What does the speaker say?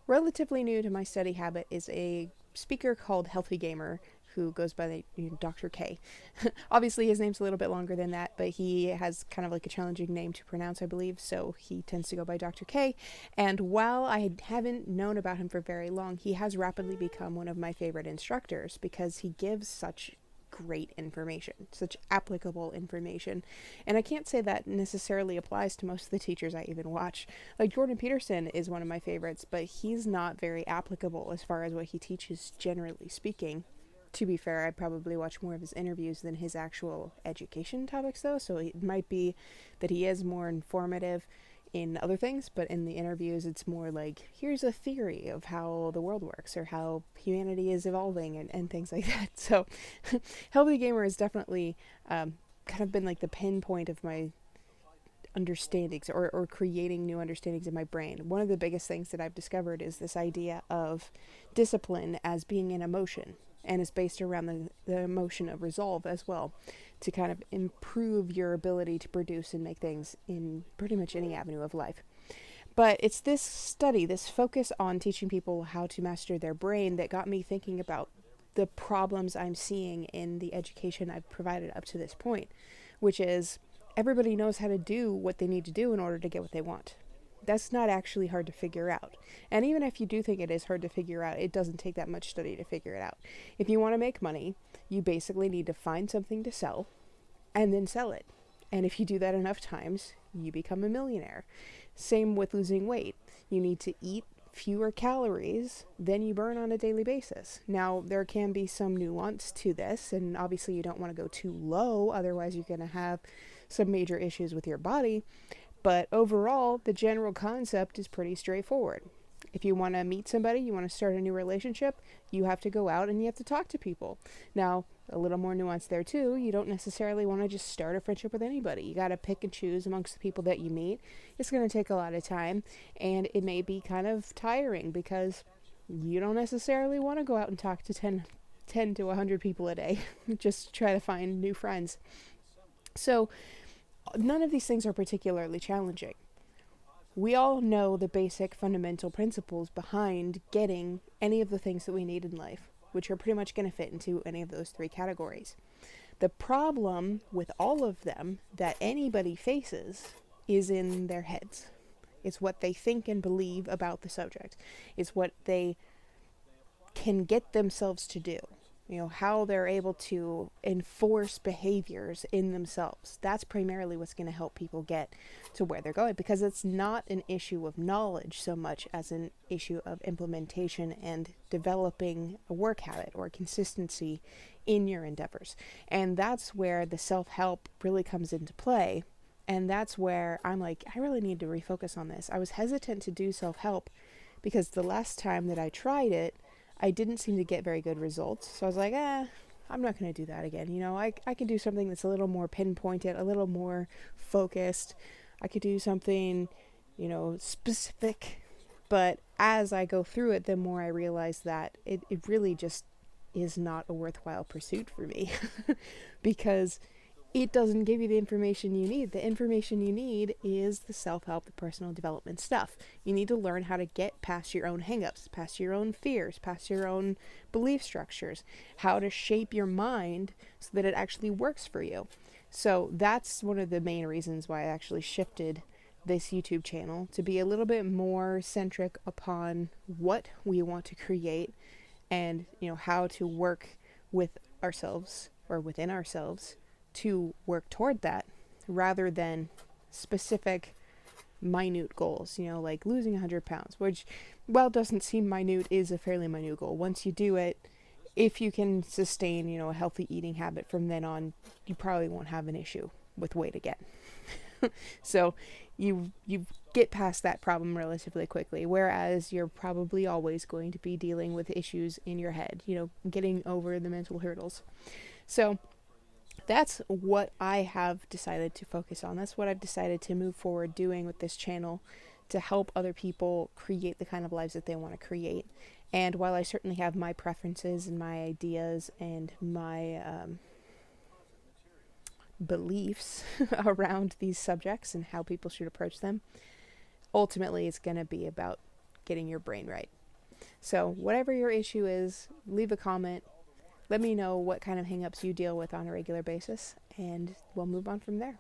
relatively new to my study habit is a speaker called Healthy Gamer who goes by the Dr. K. Obviously, his name's a little bit longer than that, but he has kind of like a challenging name to pronounce, I believe, so he tends to go by Dr. K. And while I haven't known about him for very long, he has rapidly become one of my favorite instructors because he gives such great information, such applicable information. And I can't say that necessarily applies to most of the teachers I even watch. Like Jordan Peterson is one of my favorites, but he's not very applicable as far as what he teaches, generally speaking. To be fair, I probably watch more of his interviews than his actual education topics, though, so it might be that he is more informative in other things, but in the interviews, it's more like, here's a theory of how the world works or how humanity is evolving and things like that. So, Healthy Gamer has definitely kind of been like the pinpoint of my understandings or creating new understandings in my brain. One of the biggest things that I've discovered is this idea of discipline as being an emotion, and it's based around the emotion of resolve as well, to kind of improve your ability to produce and make things in pretty much any avenue of life. But it's this study, this focus on teaching people how to master their brain, that got me thinking about the problems I'm seeing in the education I've provided up to this point, which is everybody knows how to do what they need to do in order to get what they want. That's not actually hard to figure out. And even if you do think it is hard to figure out, it doesn't take that much study to figure it out. If you want to make money, you basically need to find something to sell and then sell it. And if you do that enough times, you become a millionaire. Same with losing weight. You need to eat fewer calories than you burn on a daily basis. Now, there can be some nuance to this, and obviously you don't want to go too low, otherwise you're going to have some major issues with your body. But overall, the general concept is pretty straightforward. If you want to meet somebody, you want to start a new relationship, you have to go out and you have to talk to people. Now, a little more nuance there too. You don't necessarily want to just start a friendship with anybody. You got to pick and choose amongst the people that you meet. It's going to take a lot of time, and it may be kind of tiring because you don't necessarily want to go out and talk to 10 to 100 people a day. Just try to find new friends. So, none of these things are particularly challenging. We all know the basic fundamental principles behind getting any of the things that we need in life, which are pretty much going to fit into any of those three categories. The problem with all of them that anybody faces is in their heads. It's what they think and believe about the subject. It's what they can get themselves to do. How they're able to enforce behaviors in themselves. That's primarily what's going to help people get to where they're going, because it's not an issue of knowledge so much as an issue of implementation and developing a work habit or consistency in your endeavors. And that's where the self-help really comes into play. And that's where I'm like, I really need to refocus on this. I was hesitant to do self-help because the last time that I tried it, I didn't seem to get very good results. So I was like, I'm not going to do that again. I could do something that's a little more pinpointed, a little more focused. I could do something, specific. But as I go through it, the more I realize that it really just is not a worthwhile pursuit for me because it doesn't give you the information you need. The information you need is the self-help, the personal development stuff. You need to learn how to get past your own hangups, past your own fears, past your own belief structures, how to shape your mind so that it actually works for you. So that's one of the main reasons why I actually shifted this YouTube channel to be a little bit more centric upon what we want to create and, how to work with ourselves or within ourselves to work toward that, rather than specific minute goals, like losing 100 pounds, which, while doesn't seem minute, is a fairly minute goal. Once you do it, if you can sustain, a healthy eating habit from then on, you probably won't have an issue with weight again. So you get past that problem relatively quickly, whereas you're probably always going to be dealing with issues in your head, getting over the mental hurdles. So that's what I have decided to focus on. That's what I've decided to move forward doing with this channel, to help other people create the kind of lives that they want to create. And while I certainly have my preferences and my ideas and my beliefs around these subjects and how people should approach them, ultimately it's going to be about getting your brain right. So, whatever your issue is, leave a comment. Let me know what kind of hangups you deal with on a regular basis, and we'll move on from there.